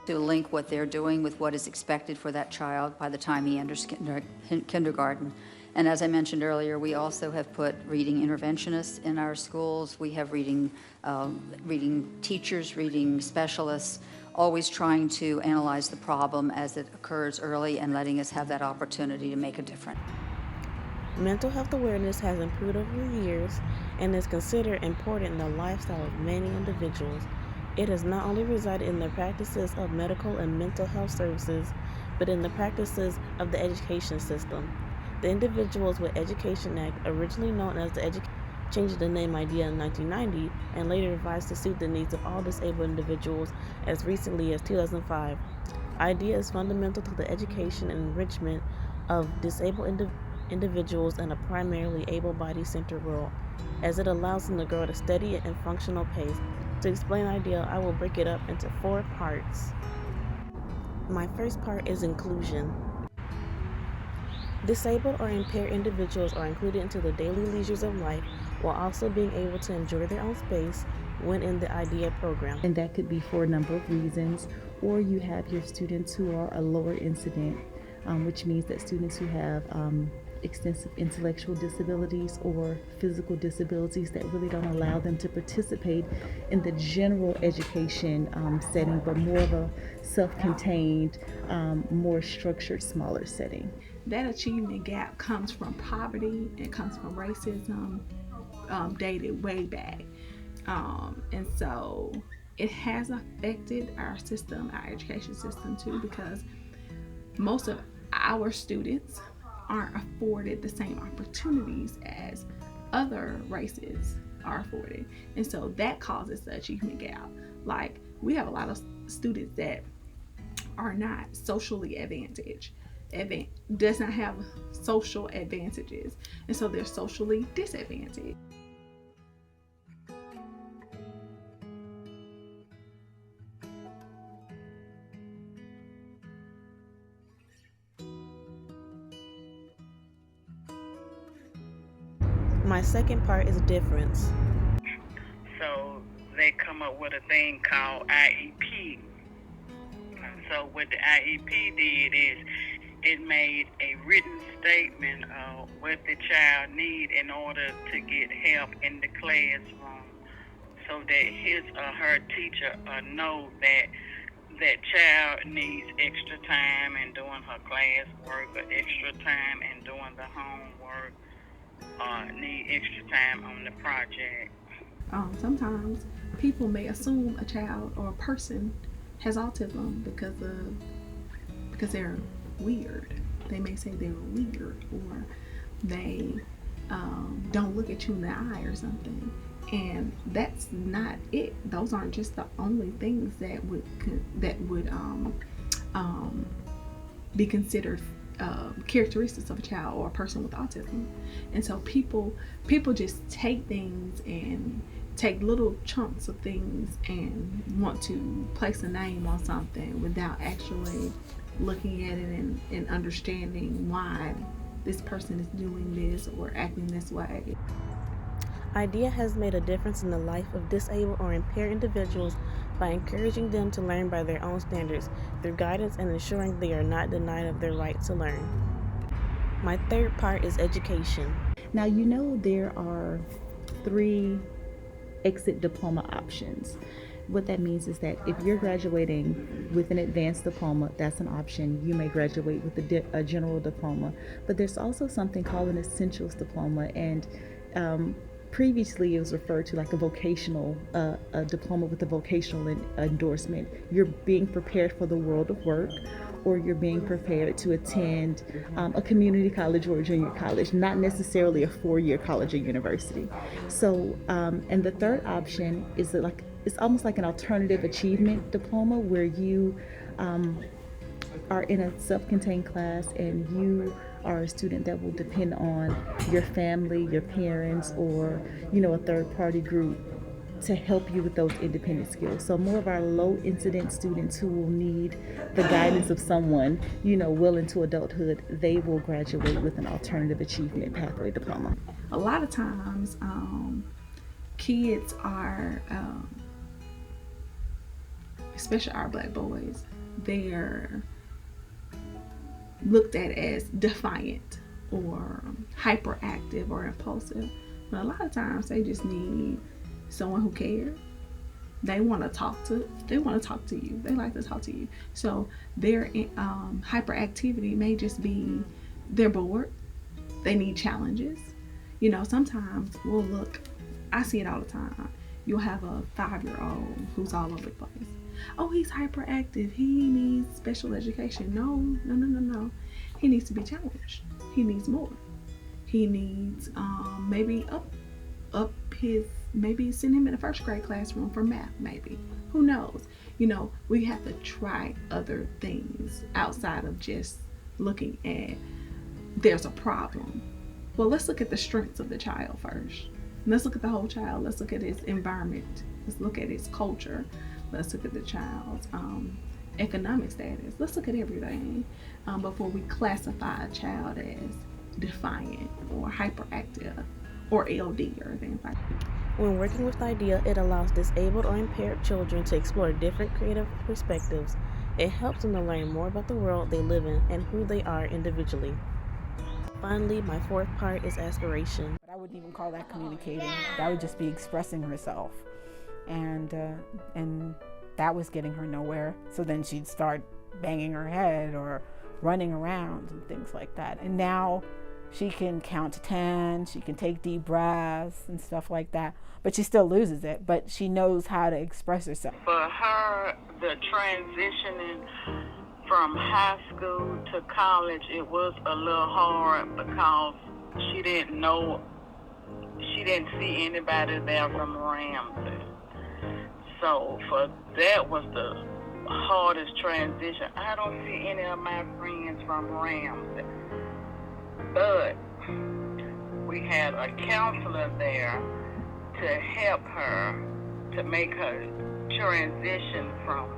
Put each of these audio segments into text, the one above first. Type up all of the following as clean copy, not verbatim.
to link what they're doing with what is expected for that child by the time he enters kindergarten. And as I mentioned earlier, we also have put reading interventionists in our schools. We have reading teachers, reading specialists, always trying to analyze the problem as it occurs early and letting us have that opportunity to make a difference. Mental health awareness has improved over the years and is considered important in the lifestyle of many individuals. It has not only resided in the practices of medical and mental health services, but in the practices of the education system. The Individuals with Education Act, originally known as the changed the name IDEA in 1990 and later revised to suit the needs of all disabled individuals as recently as 2005. IDEA is fundamental to the education and enrichment of disabled individuals in a primarily able-bodied centered world, as it allows them to grow at a steady and functional pace. To explain IDEA, I will break it up into 4 parts. My first part is inclusion. Disabled or impaired individuals are included into the daily leisures of life while also being able to enjoy their own space when in the IDEA program. And that could be for a number of reasons, or you have your students who are a lower incident, which means that students who have extensive intellectual disabilities or physical disabilities that really don't allow them to participate in the general education setting, but more of a self-contained, more structured, smaller setting. That achievement gap comes from poverty, it comes from racism, dated way back. And so it has affected our system, our education system too, because most of our students aren't afforded the same opportunities as other races are afforded. And so that causes the achievement gap. Like, we have a lot of students that are not socially advantaged, does not have social advantages, and so they're socially disadvantaged. My second part is difference. So they come up with a thing called IEP. And so what the IEP did is it made a written statement of what the child need in order to get help in the classroom, so that his or her teacher know that that child needs extra time in doing her classwork, or extra time in doing the homework, need extra time on the project. Sometimes people may assume a child or a person has autism because they're weird. They may say they're weird, or they don't look at you in the eye or something. And that's not it. Those aren't just the only things that would be considered characteristics of a child or a person with autism. And so people just take things and take little chunks of things and want to place a name on something without actually looking at it and understanding why this person is doing this or acting this way. IDEA has made a difference in the life of disabled or impaired individuals by encouraging them to learn by their own standards through guidance and ensuring they are not denied of their right to learn. My third part is education. Now, you know there are 3 exit diploma options. What that means is that if you're graduating with an advanced diploma, that's an option. You may graduate with a general diploma, but there's also something called an essentials diploma, and previously it was referred to like a vocational a diploma with a vocational endorsement. You're being prepared for the world of work, or you're being prepared to attend a community college or a junior college, not necessarily a 4-year college or university. So and the third option is that it's almost like an alternative achievement diploma, where you are in a self-contained class and you are a student that will depend on your family, your parents, or a third-party group to help you with those independent skills. So more of our low incident students who will need the guidance of someone, well into adulthood, they will graduate with an alternative achievement pathway diploma. A lot of times, kids are especially our Black boys, they're looked at as defiant or hyperactive or impulsive. But a lot of times they just need someone who cares. They want to talk to you. They like to talk to you. So their hyperactivity may just be they're bored. They need challenges. You know, sometimes we'll look, I see it all the time. You'll have a 5-year-old who's all over the place. Oh, he's hyperactive. He needs special education. No. He needs to be challenged. He needs more. He needs maybe maybe send him in a first grade classroom for math, maybe. Who knows? You know, we have to try other things outside of just looking at there's a problem. Well, let's look at the strengths of the child first. Let's look at the whole child. Let's look at his environment. Let's look at his culture. Let's look at the child's economic status. Let's look at everything before we classify a child as defiant or hyperactive or LD or things like that. When working with IDEA, it allows disabled or impaired children to explore different creative perspectives. It helps them to learn more about the world they live in and who they are individually. Finally, my fourth part is aspiration. I wouldn't even call that communicating. That would just be expressing herself. And that was getting her nowhere. So then she'd start banging her head or running around and things like that. And now she can count to 10, she can take deep breaths and stuff like that. But she still loses it, but she knows how to express herself. For her, the transitioning from high school to college, it was a little hard because she didn't see anybody there from Ramsey. So for that was the hardest transition. I don't see any of my friends from Ramsey. But we had a counselor there to help her to make her transition from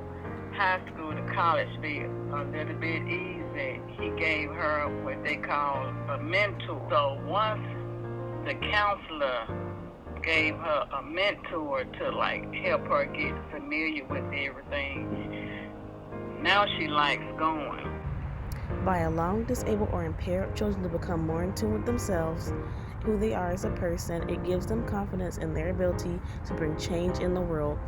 high school to college be a little bit easy. He gave her what they call a mentor. So once the counselor gave her a mentor to like help her get familiar with everything, now she likes going. By allowing disabled or impaired children to become more in tune with themselves, who they are as a person, it gives them confidence in their ability to bring change in the world